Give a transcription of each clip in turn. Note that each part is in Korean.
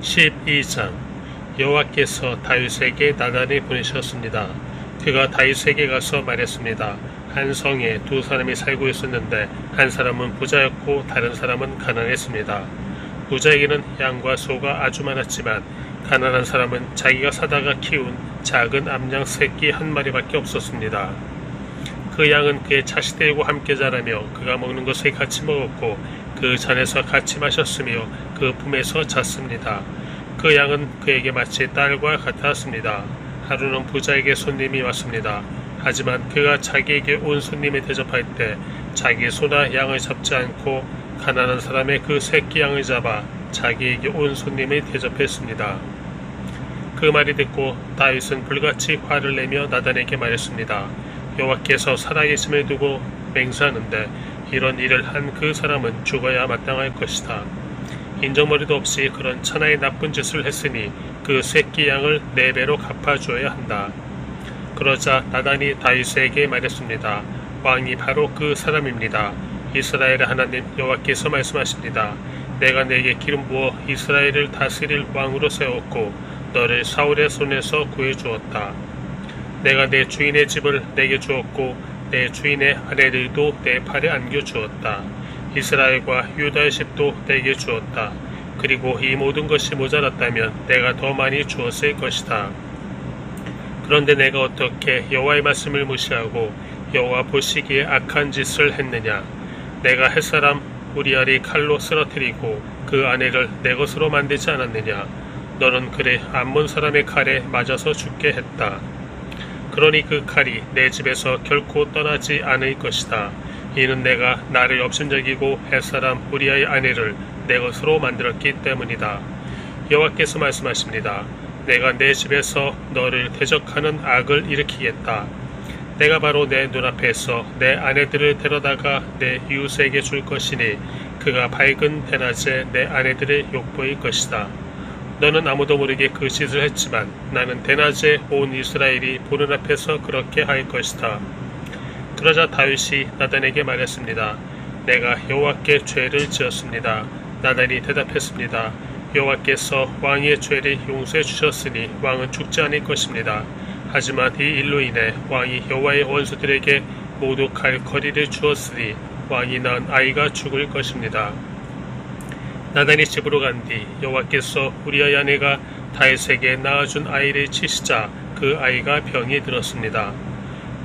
12장. 여호와께서 다윗에게 나단을 보내셨습니다. 그가 다윗에게 가서 말했습니다. 한 성에 두 사람이 살고 있었는데 한 사람은 부자였고 다른 사람은 가난했습니다. 부자에게는 양과 소가 아주 많았지만 가난한 사람은 자기가 사다가 키운 작은 암양 새끼 한 마리밖에 없었습니다. 그 양은 그의 자식들과 함께 자라며 그가 먹는 것을 같이 먹었고 그 잔에서 같이 마셨으며 그 품에서 잤습니다. 그 양은 그에게 마치 딸과 같았습니다. 하루는 부자에게 손님이 왔습니다. 하지만 그가 자기에게 온 손님을 대접할 때 자기 소나 양을 잡지 않고 가난한 사람의 그 새끼 양을 잡아 자기에게 온 손님을 대접했습니다. 그 말이 듣고 다윗은 불같이 화를 내며 나단에게 말했습니다. 여호와께서 살아계심을 두고 맹세하는데 이런 일을 한 그 사람은 죽어야 마땅할 것이다. 인정머리도 없이 그런 천하의 나쁜 짓을 했으니 그 새끼 양을 4배로 갚아주어야 한다. 그러자 나단이 다윗에게 말했습니다. 왕이 바로 그 사람입니다. 이스라엘의 하나님 여호와께서 말씀하십니다. 내가 내게 기름 부어 이스라엘을 다스릴 왕으로 세웠고 너를 사울의 손에서 구해주었다. 내가 내 주인의 집을 내게 주었고 내 주인의 아내들도 내 팔에 안겨주었다. 이스라엘과 유다의 집도 내게 주었다. 그리고 이 모든 것이 모자랐다면 내가 더 많이 주었을 것이다. 그런데 내가 어떻게 여호와의 말씀을 무시하고 여호와 보시기에 악한 짓을 했느냐. 내가 햇사람 우리아를 칼로 쓰러뜨리고 그 아내를 내 것으로 만들지 않았느냐. 너는 그를 암몬 사람의 칼에 맞아서 죽게 했다. 그러니 그 칼이 내 집에서 결코 떠나지 않을 것이다. 이는 내가 나를 업신여기고 햇사람 우리아의 아내를 내 것으로 만들었기 때문이다. 여호와께서 말씀하십니다. 내가 내 집에서 너를 대적하는 악을 일으키겠다. 내가 바로 내 눈앞에서 내 아내들을 데려다가 내 이웃에게 줄 것이니 그가 밝은 대낮에 내 아내들을 욕보일 것이다. 너는 아무도 모르게 그 짓을 했지만 나는 대낮에 온 이스라엘이 보는 앞에서 그렇게 할 것이다. 그러자 다윗이 나단에게 말했습니다. 내가 여호와께 죄를 지었습니다. 나단이 대답했습니다. 여호와께서 왕의 죄를 용서해 주셨으니 왕은 죽지 않을 것입니다. 하지만 이 일로 인해 왕이 여호와의 원수들에게 모두 갈 거리를 주었으니 왕이 낳은 아이가 죽을 것입니다. 나단이 집으로 간 뒤 여호와께서 우리아의 아내가 다윗에게 낳아준 아이를 치시자 그 아이가 병이 들었습니다.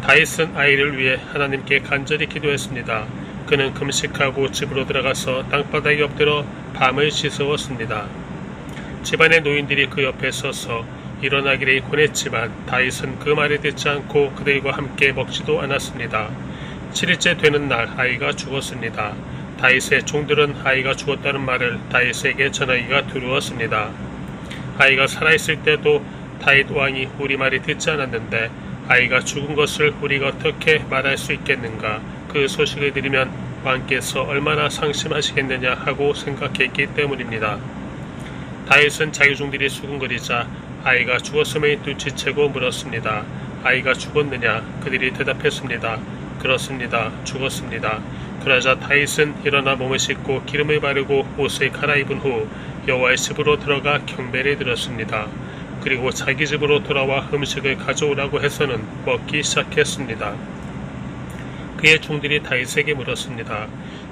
다윗은 아이를 위해 하나님께 간절히 기도했습니다. 그는 금식하고 집으로 들어가서 땅바닥에 엎드려 밤을 지새웠습니다. 집안의 노인들이 그 옆에 서서 일어나기를 권했지만 다윗은 그 말을 듣지 않고 그들과 함께 먹지도 않았습니다. 7일째 되는 날 아이가 죽었습니다. 다윗의 종들은 아이가 죽었다는 말을 다윗에게 전하기가 두려웠습니다. 아이가 살아있을 때도 다윗 왕이 우리 말을 듣지 않았는데 아이가 죽은 것을 우리가 어떻게 말할 수 있겠는가. 그 소식을 들으면 왕께서 얼마나 상심하시겠느냐 하고 생각했기 때문입니다. 다윗은 자기 종들이 수군거리자 아이가 죽었음을 눈치채고 물었습니다. 아이가 죽었느냐? 그들이 대답했습니다. 그렇습니다. 죽었습니다. 그러자 다윗은 일어나 몸을 씻고 기름을 바르고 옷을 갈아입은 후 여호와의 집으로 들어가 경배를 드렸습니다. 그리고 자기 집으로 돌아와 음식을 가져오라고 해서는 먹기 시작했습니다. 그의 종들이 다윗에게 물었습니다.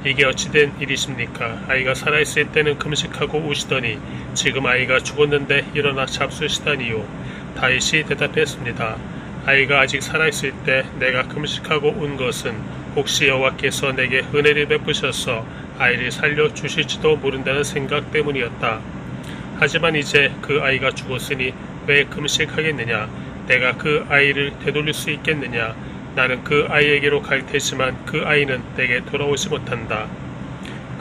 이게 어찌된 일이십니까? 아이가 살아있을 때는 금식하고 우시더니 지금 아이가 죽었는데 일어나 잡수시다니요. 다윗이 대답했습니다. 아이가 아직 살아있을 때 내가 금식하고 온 것은 혹시 여호와께서 내게 은혜를 베푸셔서 아이를 살려주실지도 모른다는 생각 때문이었다. 하지만 이제 그 아이가 죽었으니 왜 금식하겠느냐? 내가 그 아이를 되돌릴 수 있겠느냐? 나는 그 아이에게로 갈 테지만 그 아이는 내게 돌아오지 못한다.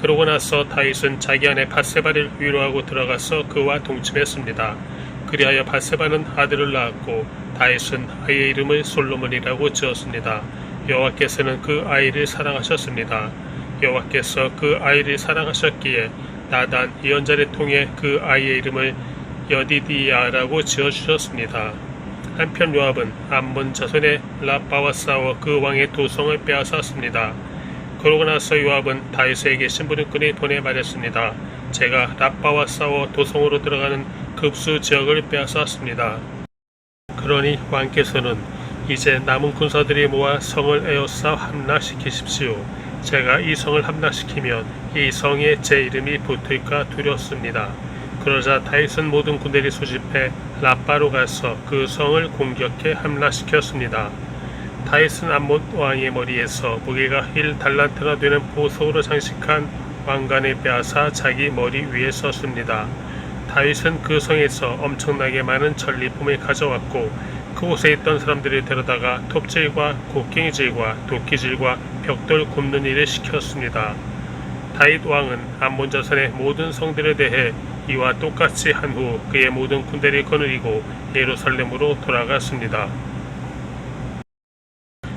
그러고 나서 다윗은 자기 아내 밧세바를 위로하고 들어가서 그와 동침했습니다. 그리하여 밧세바는 아들을 낳았고 다윗은 아이의 이름을 솔로몬이라고 지었습니다. 여호와께서는 그 아이를 사랑하셨습니다. 여호와께서 그 아이를 사랑하셨기에 나단 예언자를 통해 그 아이의 이름을 여디디야라고 지어주셨습니다. 한편 요압은 암몬 자손의 라빠와 싸워 그 왕의 도성을 빼앗았습니다. 그러고 나서 요압은 다윗에게 심부름꾼을 보내 말했습니다. 제가 라빠와 싸워 도성으로 들어가는 급수 지역을 빼앗았습니다. 그러니 왕께서는 이제 남은 군사들이 모아 성을 에워싸 함락시키십시오. 제가 이 성을 함락시키면 이 성에 제 이름이 붙을까 두렵습니다. 그러자 다윗은 모든 군대를 소집해 라빠로 가서 그 성을 공격해 함락시켰습니다. 다윗은 암몬 왕의 머리에서 무게가 1달란트나 되는 보석으로 장식한 왕관을 빼앗아 자기 머리 위에 썼습니다. 다윗은 그 성에서 엄청나게 많은 전리품을 가져왔고 그곳에 있던 사람들을 데려다가 톱질과 곡괭이질과 도끼질과 벽돌 굽는 일을 시켰습니다. 다윗 왕은 암몬 자손의 모든 성들에 대해 이와 똑같이 한 후 그의 모든 군대를 거느리고 예루살렘으로 돌아갔습니다.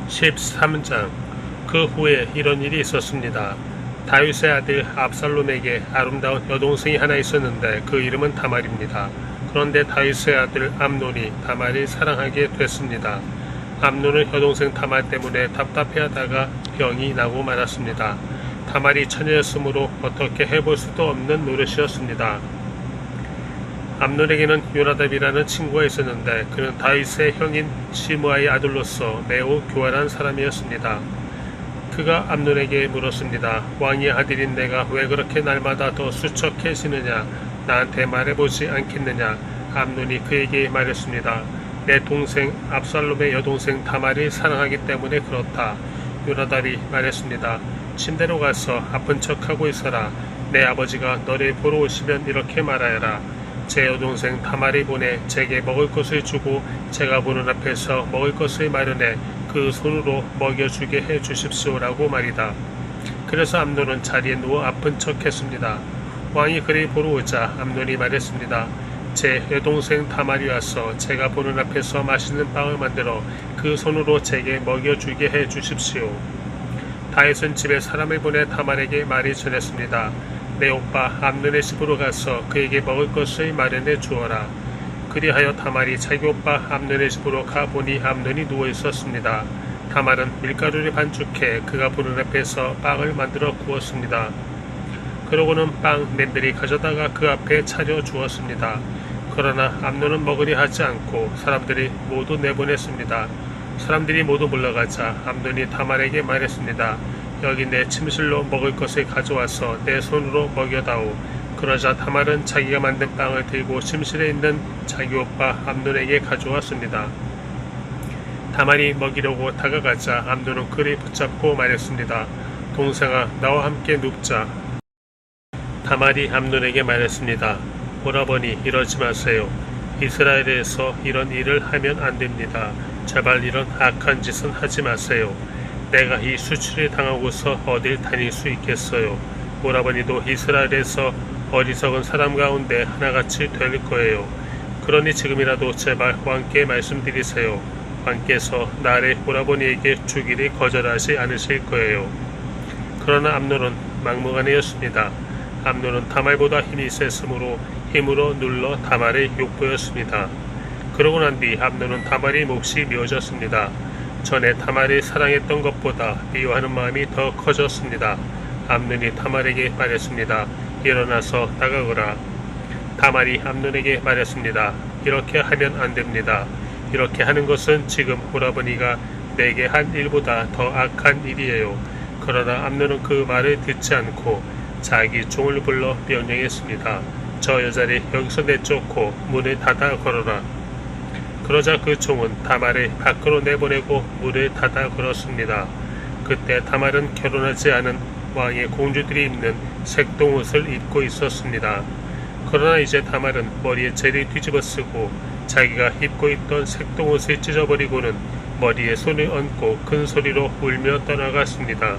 13장. 그 후에 이런 일이 있었습니다. 다윗의 아들 압살롬에게 아름다운 여동생이 하나 있었는데 그 이름은 다말입니다. 그런데 다윗의 아들 암논이 다말을 사랑하게 됐습니다. 암논은 여동생 다말 때문에 답답해하다가 병이 나고 말았습니다. 다말이 처녀였으므로 어떻게 해볼 수도 없는 노릇이었습니다. 암논에게는 요나답이라는 친구가 있었는데 그는 다윗의 형인 시므아의 아들로서 매우 교활한 사람이었습니다. 그가 암논에게 물었습니다. 왕의 아들인 내가 왜 그렇게 날마다 더 수척해지느냐? 나한테 말해보지 않겠느냐? 암논이 그에게 말했습니다. 내 동생 압살롬의 여동생 다말을 사랑하기 때문에 그렇다. 요나답이 말했습니다. 침대로 가서 아픈 척하고 있어라. 내 아버지가 너를 보러 오시면 이렇게 말하여라. 제 여동생 다말을 보내 제게 먹을 것을 주고 제가 보는 앞에서 먹을 것을 마련해 그 손으로 먹여주게 해 주십시오라고 말이다. 그래서 암논은 자리에 누워 아픈 척했습니다. 왕이 그를 보러 오자 암논이 말했습니다. 제 여동생 다말이 와서 제가 보는 앞에서 맛있는 빵을 만들어 그 손으로 제게 먹여주게 해 주십시오. 다윗은 집에 사람을 보내 다말에게 말을 전했습니다. 내 오빠 암논의 집으로 가서 그에게 먹을 것을 마련해 주어라. 그리하여 다말이 자기 오빠 암논의 집으로 가보니 암논이 누워 있었습니다. 다말은 밀가루를 반죽해 그가 보는 앞에서 빵을 만들어 구웠습니다. 그러고는 빵 냄비를 가져다가 그 앞에 차려 주었습니다. 그러나 암논은 먹으려 하지 않고 사람들이 모두 내보냈습니다. 사람들이 모두 물러가자 암논이 다말에게 말했습니다. 여기 내 침실로 먹을 것을 가져와서 내 손으로 먹여다오. 그러자 다말은 자기가 만든 빵을 들고 침실에 있는 자기 오빠 암논에게 가져왔습니다. 다말이 먹이려고 다가가자 암논은 그를 붙잡고 말했습니다. 동생아, 나와 함께 눕자. 다말이 암논에게 말했습니다. 오라버니, 이러지 마세요. 이스라엘에서 이런 일을 하면 안 됩니다. 제발 이런 악한 짓은 하지 마세요. 내가 이 수치를 당하고서 어딜 다닐 수 있겠어요. 오라버니도 이스라엘에서 어리석은 사람 가운데 하나같이 될 거예요. 그러니 지금이라도 제발 왕께 말씀드리세요. 왕께서 나를 오라버니에게 주기를 거절하지 않으실 거예요. 그러나 암논은 막무가내였습니다. 암논은 다말보다 힘이 셌으므로 힘으로 눌러 다말을 욕보였습니다. 그러고 난 뒤 암논은 다말의 몫이 미워졌습니다. 전에 다말을 사랑했던 것보다 미워하는 마음이 더 커졌습니다. 암논이 다말에게 말했습니다. 일어나서 나가거라. 다말이 암논에게 말했습니다. 이렇게 하면 안 됩니다. 이렇게 하는 것은 지금 오라버니가 내게 한 일보다 더 악한 일이에요. 그러나 암논은 그 말을 듣지 않고 자기 종을 불러 명령했습니다. 저 여자를 여기서 내쫓고 문을 닫아 걸어라. 그러자 그 종은 다말을 밖으로 내보내고 문을 닫아 걸었습니다. 그때 다말은 결혼하지 않은 왕의 공주들이 입는 색동옷을 입고 있었습니다. 그러나 이제 다말은 머리에 재를 뒤집어쓰고 자기가 입고 있던 색동옷을 찢어버리고는 머리에 손을 얹고 큰 소리로 울며 떠나갔습니다.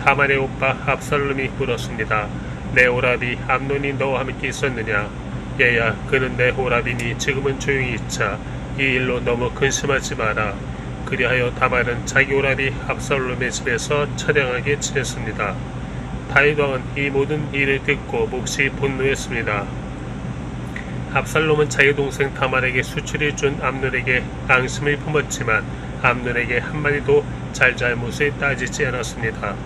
다말의 오빠 압살롬이 물었습니다. 내 오라비 암논이 너와 함께 있었느냐? 얘야, 그는 내 오라비니 지금은 조용히 있자. 이 일로 너무 근심하지 마라. 그리하여 다말은 자기 오라비 압살롬의 집에서 처량하게 지냈습니다. 다윗 왕은 이 모든 일을 듣고 몹시 분노했습니다. 압살롬은 자기 동생 다말에게 수치를 준 암논에게 앙심을 품었지만 암논에게 한마디도 잘잘못을 따지지 않았습니다.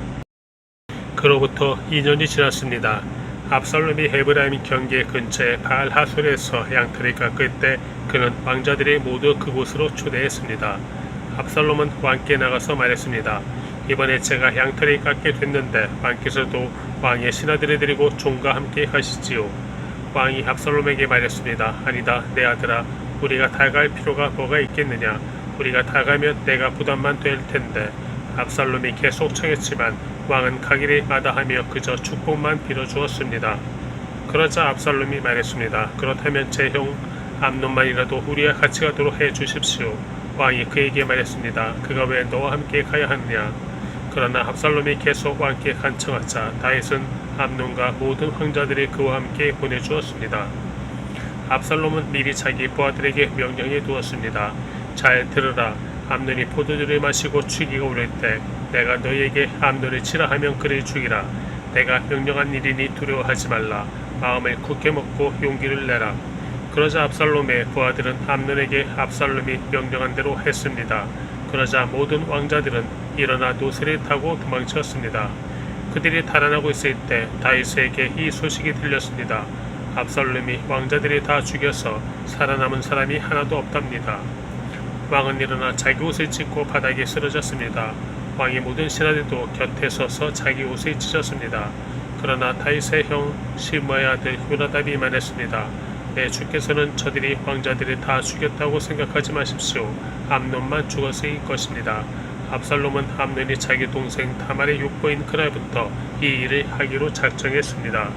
그로부터 2년이 지났습니다. 압살롬이 에브라임 경계 근처의 바알 하솔에서 양털을 깎을 때 그는 왕자들이 모두 그곳으로 초대했습니다. 압살롬은 왕께 나가서 말했습니다. 이번에 제가 양털을 깎게 됐는데 왕께서도 왕의 신하들을 데리고 종과 함께 가시지요. 왕이 압살롬에게 말했습니다. 아니다, 내 아들아, 우리가 다 갈 필요가 뭐가 있겠느냐. 우리가 다 가면 내가 부담만 될 텐데. 압살롬이 계속 청했지만 왕은 가기를 마다하며 그저 축복만 빌어주었습니다. 그러자 압살롬이 말했습니다. 그렇다면 제 형 암논만이라도 우리와 같이 가도록 해주십시오. 왕이 그에게 말했습니다. 그가 왜 너와 함께 가야 하느냐. 그러나 압살롬이 계속 왕께 간청하자 다윗은 암논과 모든 황자들이 그와 함께 보내주었습니다. 압살롬은 미리 자기 부하들에게 명령해 두었습니다. 잘 들으라. 암논이 포도주를 마시고 취기가 오를 때 내가 너희에게 암논을 치라 하면 그를 죽이라. 내가 명령한 일이니 두려워하지 말라. 마음을 굳게 먹고 용기를 내라. 그러자 압살롬의 부하들은 암논에게 압살롬이 명령한 대로 했습니다. 그러자 모든 왕자들은 일어나 노새를 타고 도망쳤습니다. 그들이 달아나고 있을 때 다윗에게 이 소식이 들렸습니다. 압살롬이 왕자들이 다 죽여서 살아남은 사람이 하나도 없답니다. 왕은 일어나 자기 옷을 찢고 바닥에 쓰러졌습니다. 왕의 모든 신하들도 곁에 서서 자기 옷을 찢었습니다. 그러나 다윗의 형 시므아의 아들 요나답이 말했습니다. 내 주께서는 저들이 왕자들을 다 죽였다고 생각하지 마십시오. 암논만 죽었을 것입니다. 압살롬은 암논이 자기 동생 다말의 육보인 그날부터 이 일을 하기로 작정했습니다.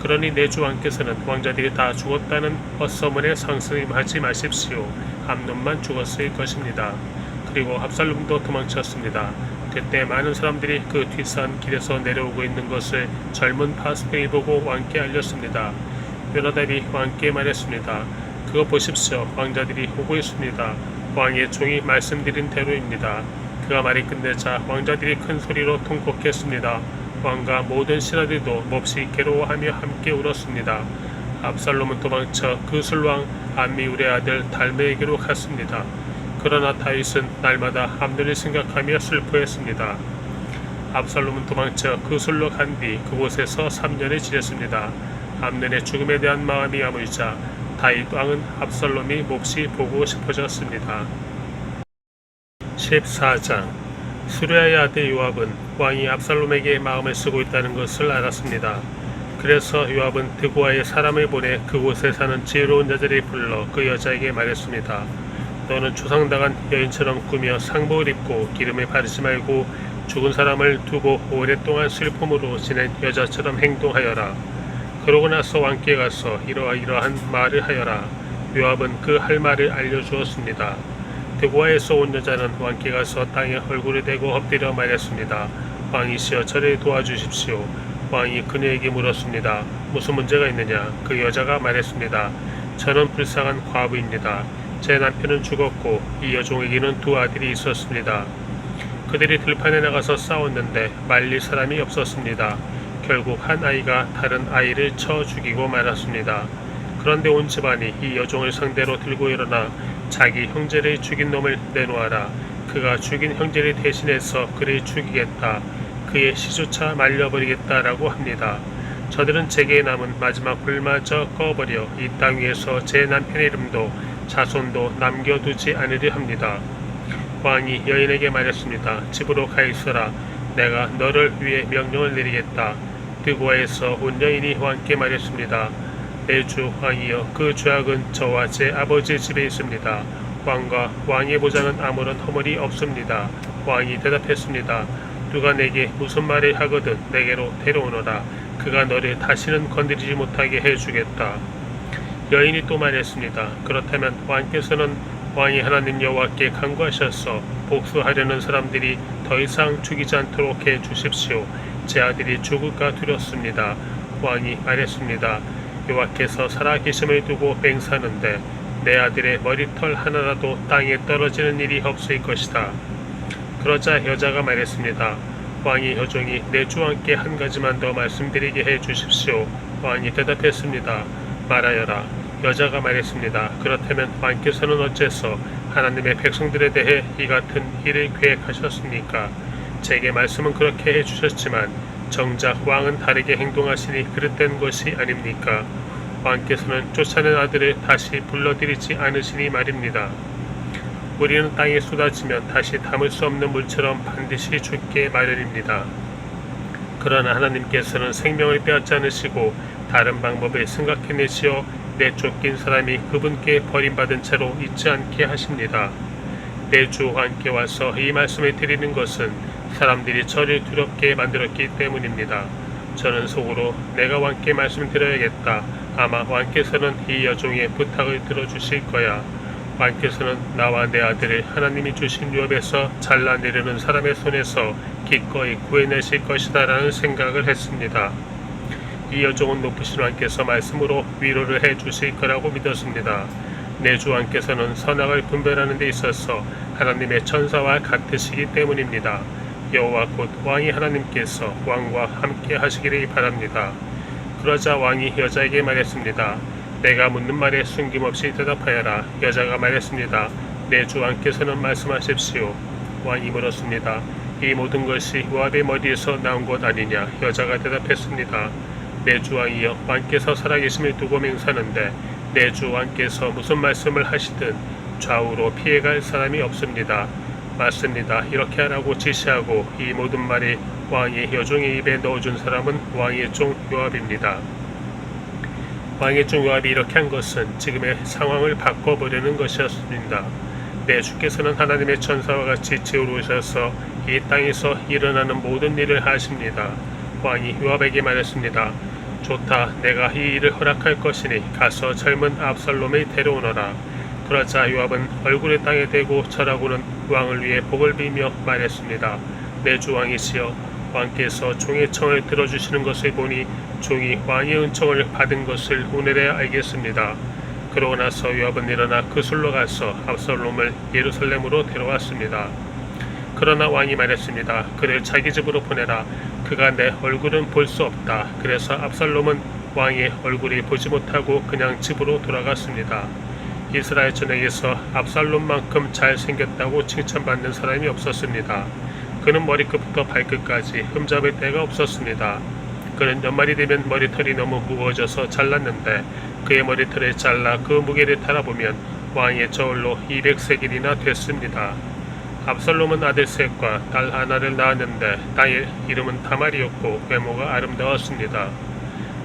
그러니 내 주 왕께서는 왕자들이 다 죽었다는 헛소문에 상심하지 마십시오. 암논만 죽었을 것입니다. 그리고 압살롬도 도망쳤습니다. 그때 많은 사람들이 그 뒷산 길에서 내려오고 있는 것을 젊은 파수꾼이 보고 왕께 알렸습니다. 요나답이 왕께 말했습니다. 그거 보십시오. 왕자들이 오고 있습니다. 왕의 종이 말씀드린 대로입니다. 그가 말이 끝내자 왕자들이 큰 소리로 통곡했습니다. 왕과 모든 신하들도 몹시 괴로워하며 함께 울었습니다. 압살롬은 도망쳐 그술왕 암미울의 아들 달메에게로 갔습니다. 그러나 다윗은 날마다 암논을 생각하며 슬퍼했습니다. 압살롬은 도망쳐 그술로 간 뒤 그곳에서 3년을 지냈습니다. 암논의 죽음에 대한 마음이 아물자 다윗 왕은 압살롬이 몹시 보고 싶어졌습니다. 14장 수레아의 아들 요압은 왕이 압살롬에게 마음을 쓰고 있다는 것을 알았습니다. 그래서 요압은 드고아의 사람을 보내 그곳에 사는 지혜로운 여자를 불러 그 여자에게 말했습니다. 너는 조상당한 여인처럼 꾸며 상복을 입고 기름을 바르지 말고 죽은 사람을 두고 오랫동안 슬픔으로 지낸 여자처럼 행동하여라. 그러고 나서 왕께 가서 이러한 말을 하여라. 요압은 그 할 말을 알려주었습니다. 드고아에서 온 여자는 왕께 가서 땅에 얼굴을 대고 엎드려 말했습니다. 왕이시여 저를 도와주십시오. 왕이 그녀에게 물었습니다. 무슨 문제가 있느냐? 그 여자가 말했습니다. 저는 불쌍한 과부입니다. 제 남편은 죽었고 이 여종에게는 두 아들이 있었습니다. 그들이 들판에 나가서 싸웠는데 말릴 사람이 없었습니다. 결국 한 아이가 다른 아이를 쳐 죽이고 말았습니다. 그런데 온 집안이 이 여종을 상대로 들고 일어나 자기 형제를 죽인 놈을 내놓아라. 그가 죽인 형제를 대신해서 그를 죽이겠다. 그의 시조차 말려버리겠다라고 합니다. 저들은 제게 남은 마지막 불마저 꺼버려 이 땅 위에서 제 남편의 이름도 자손도 남겨두지 않으려 합니다. 왕이 여인에게 말했습니다. 집으로 가 있어라. 내가 너를 위해 명령을 내리겠다. 드고아에서 온 여인이 왕께 말했습니다. 내 주 왕이여, 그 죄악은 저와 제 아버지의 집에 있습니다. 왕과 왕의 보좌는 아무런 허물이 없습니다. 왕이 대답했습니다. 누가 내게 무슨 말을 하거든 내게로 데려오너라. 그가 너를 다시는 건드리지 못하게 해주겠다. 여인이 또 말했습니다. 그렇다면 왕께서는 왕이 하나님 여호와께 간구하셔서 복수하려는 사람들이 더 이상 죽이지 않도록 해주십시오. 제 아들이 죽을까 두렵습니다. 왕이 말했습니다. 여호와께서 살아계심을 두고 맹세하는데 내 아들의 머리털 하나라도 땅에 떨어지는 일이 없을 것이다. 그러자 여자가 말했습니다. 왕이 여종이 내 주 왕께 한 가지만 더 말씀드리게 해주십시오. 왕이 대답했습니다. 말하여라. 여자가 말했습니다. 그렇다면 왕께서는 어째서 하나님의 백성들에 대해 이 같은 일을 계획하셨습니까? 제게 말씀은 그렇게 해주셨지만 정작 왕은 다르게 행동하시니 그릇된 것이 아닙니까? 왕께서는 쫓아낸 아들을 다시 불러들이지 않으시니 말입니다. 우리는 땅에 쏟아지면 다시 담을 수 없는 물처럼 반드시 죽게 마련입니다. 그러나 하나님께서는 생명을 빼앗지 않으시고 다른 방법을 생각해내시어 내쫓긴 사람이 그분께 버림받은 채로 있지 않게 하십니다. 내주 왕께 와서 이 말씀을 드리는 것은 사람들이 저를 두렵게 만들었기 때문입니다. 저는 속으로 내가 왕께 말씀드려야겠다. 아마 왕께서는 이 여종의 부탁을 들어주실 거야. 왕께서는 나와 내 아들을 하나님이 주신 유업에서 잘라내려는 사람의 손에서 기꺼이 구해내실 것이다 라는 생각을 했습니다. 이 여종은 높으신 왕께서 말씀으로 위로를 해주실 거라고 믿었습니다. 내주 왕께서는 선악을 분별하는 데 있어서 하나님의 천사와 같으시기 때문입니다. 여호와 곧 왕이 하나님께서 왕과 함께 하시기를 바랍니다. 그러자 왕이 여자에게 말했습니다. 내가 묻는 말에 숨김없이 대답하여라. 여자가 말했습니다. 내주 왕께서는 말씀하십시오. 왕이 물었습니다. 이 모든 것이 모압의 머리에서 나온 것 아니냐? 여자가 대답했습니다. 내주 왕이여, 왕께서 살아계심을 두고 맹세하는데 내주 왕께서 무슨 말씀을 하시든 좌우로 피해갈 사람이 없습니다. 맞습니다. 이렇게 하라고 지시하고 이 모든 말이 왕이 여종의 입에 넣어준 사람은 왕의 종 요압입니다. 왕의 종 요압이 이렇게 한 것은 지금의 상황을 바꿔보려는 것이었습니다. 내주께서는 하나님의 천사와 같이 지으러 오셔서 이 땅에서 일어나는 모든 일을 하십니다. 왕이 요압에게 말했습니다. 좋다. 내가 이 일을 허락할 것이니 가서 젊은 압살롬을 데려오너라. 그러자 요압은 얼굴을 땅에 대고 절하고는 왕을 위해 복을 빌며 말했습니다. 내주 왕이시여, 왕께서 종의 청을 들어주시는 것을 보니 종이 왕의 은총을 받은 것을 오늘에 알겠습니다. 그러고 나서 요압은 일어나 그술로 가서 압살롬을 예루살렘으로 데려왔습니다. 그러나 왕이 말했습니다. 그를 자기 집으로 보내라. 그가 내 얼굴은 볼 수 없다. 그래서 압살롬은 왕의 얼굴을 보지 못하고 그냥 집으로 돌아갔습니다. 이스라엘 전역에서 압살롬만큼 잘생겼다고 칭찬받는 사람이 없었습니다. 그는 머리끝부터 발끝까지 흠잡을 데가 없었습니다. 그는 연말이 되면 머리털이 너무 무거워져서 잘랐는데 그의 머리털을 잘라 그 무게를 달아보면 왕의 저울로 200세겔이나 됐습니다. 압살롬은 아들 셋과 딸 하나를 낳았는데 딸의 이름은 다말이었고 외모가 아름다웠습니다.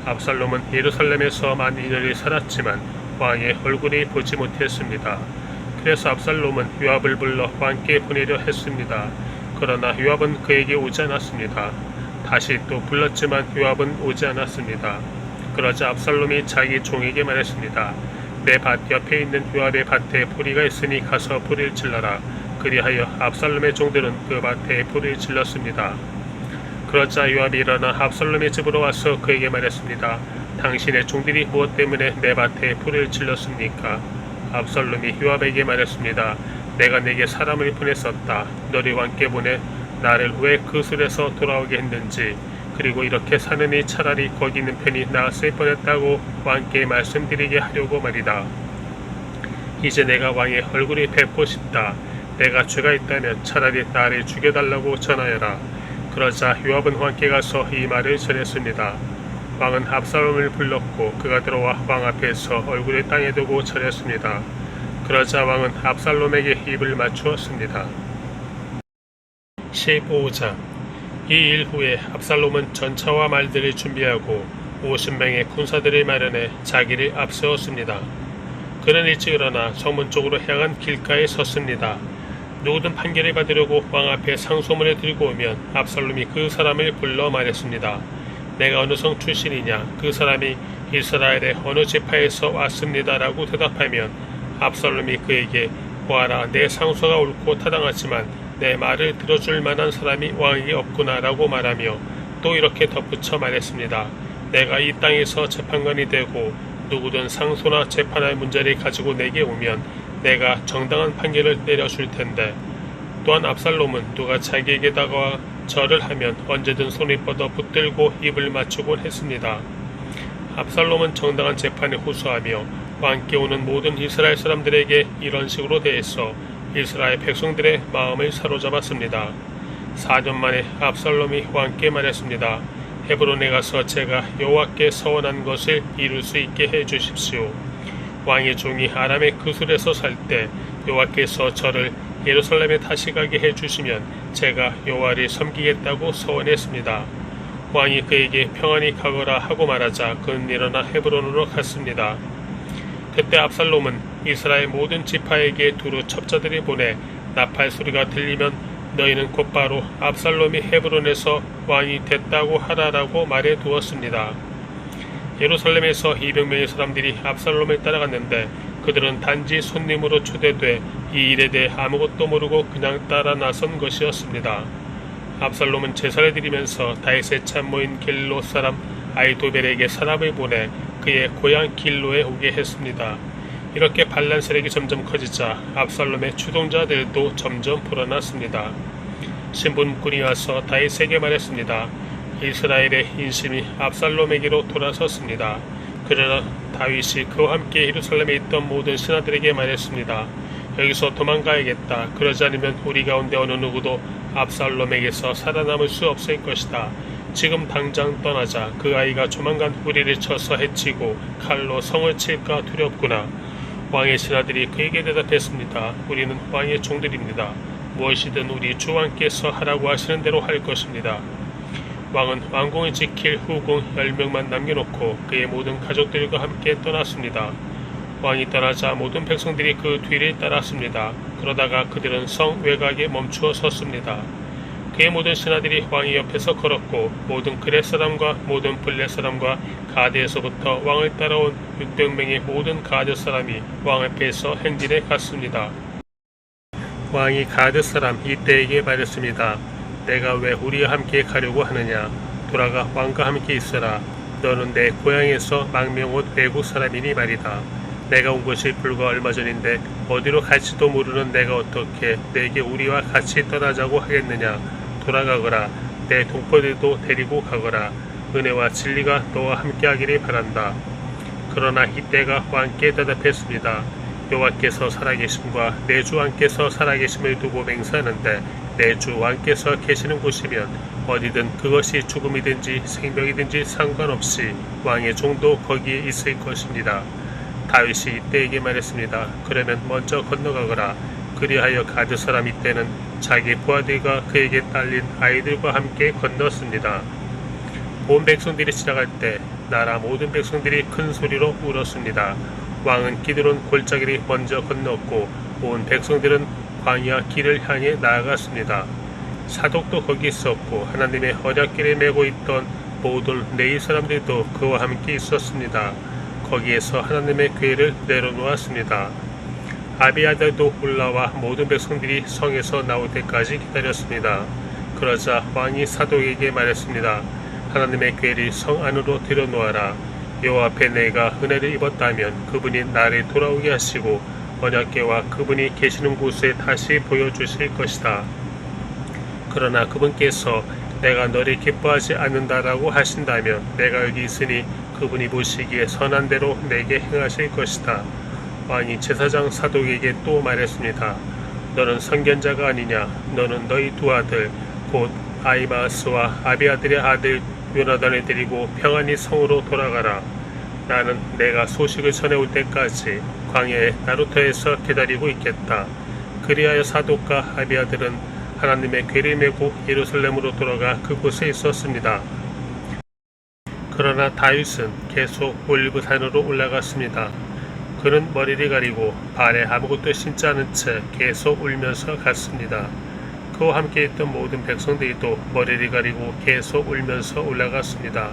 압살롬은 예루살렘에서 만인을 살았지만 왕의 얼굴이 보지 못했습니다. 그래서 압살롬은 요압을 불러 왕께 보내려 했습니다. 그러나 요압은 그에게 오지 않았습니다. 다시 또 불렀지만 요압은 오지 않았습니다. 그러자 압살롬이 자기 종에게 말했습니다. 내 밭 옆에 있는 요압의 밭에 포리가 있으니 가서 포리를 질러라. 그리하여 압살롬의 종들은 그 밭에 포리를 질렀습니다. 그러자 요압이 일어나 압살롬의 집으로 와서 그에게 말했습니다. 당신의 종들이 무엇 때문에 내 밭에 포리를 질렀습니까? 압살롬이 요압에게 말했습니다. 내가 내게 사람을 보냈었다. 너를 왕께 보내 나를 왜 그 술에서 돌아오게 했는지, 그리고 이렇게 사느니 차라리 거기 있는 편이 나았을 뻔했다고 왕께 말씀드리게 하려고 말이다. 이제 내가 왕의 얼굴이 뵙고 싶다. 내가 죄가 있다면 차라리 나를 죽여달라고 전하여라. 그러자 요압은 왕께 가서 이 말을 전했습니다. 왕은 압살롬을 불렀고 그가 들어와 왕 앞에서 얼굴을 땅에 두고 절했습니다. 그러자 왕은 압살롬에게 입을 맞추었습니다. 15장. 이 일 후에 압살롬은 전차와 말들을 준비하고 50명의 군사들을 마련해 자기를 앞세웠습니다. 그는 일찍 일어나 성문 쪽으로 향한 길가에 섰습니다. 누구든 판결을 받으려고 왕 앞에 상소문을 들고 오면 압살롬이 그 사람을 불러 말했습니다. 내가 어느 성 출신이냐? 그 사람이 이스라엘의 어느 지파에서 왔습니다 라고 대답하면 압살롬이 그에게 보아라, 내 상소가 옳고 타당하지만 내 말을 들어줄 만한 사람이 왕에게 없구나 라고 말하며 또 이렇게 덧붙여 말했습니다. 내가 이 땅에서 재판관이 되고 누구든 상소나 재판할 문제를 가지고 내게 오면 내가 정당한 판결을 내려줄 텐데, 또한 압살롬은 누가 자기에게 다가와 절을 하면 언제든 손을 뻗어 붙들고 입을 맞추곤 했습니다. 압살롬은 정당한 재판에 호소하며 왕께 오는 모든 이스라엘 사람들에게 이런 식으로 대해서 이스라엘 백성들의 마음을 사로잡았습니다. 4년 만에 압살롬이 왕께 말했습니다. 헤브론에 가서 제가 여호와께 서원한 것을 이룰 수 있게 해 주십시오. 왕의 종이 아람의 그술에서 살 때 여호와께서 저를 예루살렘에 다시 가게 해 주시면 제가 여호와를 섬기겠다고 서원했습니다. 왕이 그에게 평안히 가거라 하고 말하자 그는 일어나 헤브론으로 갔습니다. 그때 압살롬은 이스라엘 모든 지파에게 두루 첩자들이 보내 나팔 소리가 들리면 너희는 곧바로 압살롬이 헤브론에서 왕이 됐다고 하라라고 말해 두었습니다. 예루살렘에서 200명의 사람들이 압살롬을 따라갔는데 그들은 단지 손님으로 초대돼 이 일에 대해 아무것도 모르고 그냥 따라 나선 것이었습니다. 압살롬은 제사를 드리면서 다윗의 참모인 길로 사람 아히도벨에게 사람을 보내 그의 고향 길로에 오게 했습니다. 이렇게 반란 세력이 점점 커지자 압살롬의 추종자들도 점점 불어났습니다. 신분꾼이 와서 다윗에게 말했습니다. 이스라엘의 인심이 압살롬에게로 돌아섰습니다. 그러나 다윗이 그와 함께 예루살렘에 있던 모든 신하들에게 말했습니다. 여기서 도망가야겠다. 그러지 않으면 우리 가운데 어느 누구도 압살롬에게서 살아남을 수 없을 것이다. 지금 당장 떠나자. 그 아이가 조만간 우리를 쳐서 해치고 칼로 성을 칠까 두렵구나. 왕의 신하들이 그에게 대답했습니다. 우리는 왕의 종들입니다. 무엇이든 우리 주왕께서 하라고 하시는 대로 할 것입니다. 왕은 왕궁을 지킬 후궁 10명만 남겨놓고 그의 모든 가족들과 함께 떠났습니다. 왕이 떠나자 모든 백성들이 그 뒤를 따랐습니다. 그러다가 그들은 성 외곽에 멈추어 섰습니다. 그의 모든 신하들이 왕의 옆에서 걸었고 모든 그렛 사람과 모든 블렛 사람과 가드에서부터 왕을 따라온 600명의 모든 가드 사람이 왕 앞에서 행진해 갔습니다. 왕이 가드 사람 이때에게 말했습니다. 내가 왜 우리와 함께 가려고 하느냐? 돌아가 왕과 함께 있어라. 너는 내 고향에서 망명온 외국 사람이니 말이다. 내가 온 것이 불과 얼마 전인데 어디로 갈지도 모르는 내가 어떻게 내게 우리와 같이 떠나자고 하겠느냐? 돌아가거라. 내 동포들도 데리고 가거라. 은혜와 진리가 너와 함께하기를 바란다. 그러나 이때가 왕께 대답했습니다. 여호와께서 살아계심과 내 주 왕께서 살아계심을 두고 맹세하는데 내 주 왕께서 계시는 곳이면 어디든 그것이 죽음이든지 생명이든지 상관없이 왕의 종도 거기에 있을 것입니다. 다윗이 이때에게 말했습니다. 그러면 먼저 건너가거라. 그리하여 가드 사람 이때는 자기 부하들과 그에게 딸린 아이들과 함께 건넜습니다. 온 백성들이 지나갈 때 나라 모든 백성들이 큰 소리로 울었습니다. 왕은 기드론 골짜기를 먼저 건넜고 온 백성들은 광야 길을 향해 나아갔습니다. 사독도 거기 있었고 하나님의 언약궤를 메고 있던 모든 레위 사람들도 그와 함께 있었습니다. 거기에서 하나님의 궤를 내려놓았습니다. 아비아달도 올라와 모든 백성들이 성에서 나올 때까지 기다렸습니다. 그러자 왕이 사독에게 말했습니다. 하나님의 궤를 성 안으로 들여놓아라. 여호와 앞에 내가 은혜를 입었다면 그분이 나를 돌아오게 하시고 언약궤와 그분이 계시는 곳에 다시 보여주실 것이다. 그러나 그분께서 내가 너를 기뻐하지 않는다라고 하신다면 내가 여기 있으니 그분이 보시기에 선한 대로 내게 행하실 것이다. 왕이 제사장 사독에게 또 말했습니다. 너는 선견자가 아니냐? 너는 너희 두 아들 곧 아히마아스와 아비아들의 아들 요나단을 데리고 평안히 성으로 돌아가라. 나는 내가 소식을 전해올 때까지 광야의 나루터에서 기다리고 있겠다. 그리하여 사독과 아비아들은 하나님의 궤를 메고 예루살렘으로 돌아가 그곳에 있었습니다. 그러나 다윗은 계속 올리브산으로 올라갔습니다. 그는 머리를 가리고 발에 아무것도 신지 않은 채 계속 울면서 갔습니다. 그와 함께 있던 모든 백성들도 머리를 가리고 계속 울면서 올라갔습니다.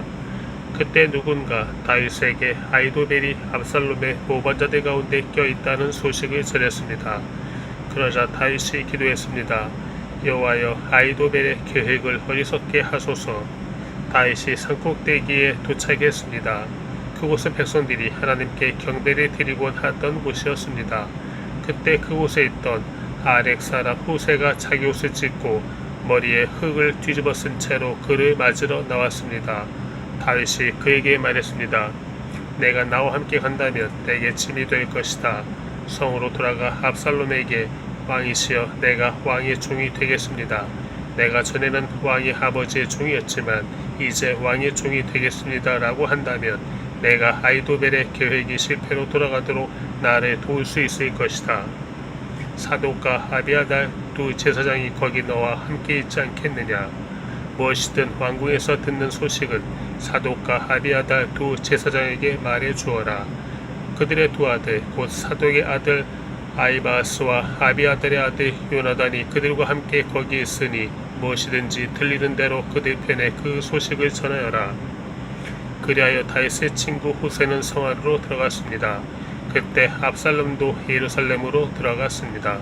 그때 누군가 다윗에게 아히도벨이 압살롬의 모반자들 가운데 껴있다는 소식을 전했습니다. 그러자 다윗이 기도했습니다. 여호와여, 아히도벨의 계획을 어리석게 하소서. 다윗이 산꼭대기에 도착했습니다. 그곳은 백성들이 하나님께 경배를 드리곤 하던 곳이었습니다. 그때 그곳에 있던 아렉 사람 후세가 자기 옷을 찢고 머리에 흙을 뒤집어 쓴 채로 그를 맞으러 나왔습니다. 다윗이 그에게 말했습니다. 내가 나와 함께 간다면 내게 짐이 될 것이다. 성으로 돌아가 압살롬에게 왕이시여 내가 왕의 종이 되겠습니다. 내가 전에는 왕의 아버지의 종이었지만 이제 왕의 종이 되겠습니다 라고 한다면 내가 아이도벨의 계획이 실패로 돌아가도록 나를 도울 수 있을 것이다. 사독과 아비아달 두 제사장이 거기 너와 함께 있지 않겠느냐. 무엇이든 왕궁에서 듣는 소식은 사독과 아비아달 두 제사장에게 말해 주어라. 그들의 두 아들 곧 사독의 아들 아이바스와 아비아달의 아들 요나단이 그들과 함께 거기 있으니 무엇이든지 들리는 대로 그들 편에 그 소식을 전하여라. 그리하여 다윗의 친구 후세는 성 안으로 들어갔습니다. 그때 압살롬도 예루살렘으로 들어갔습니다.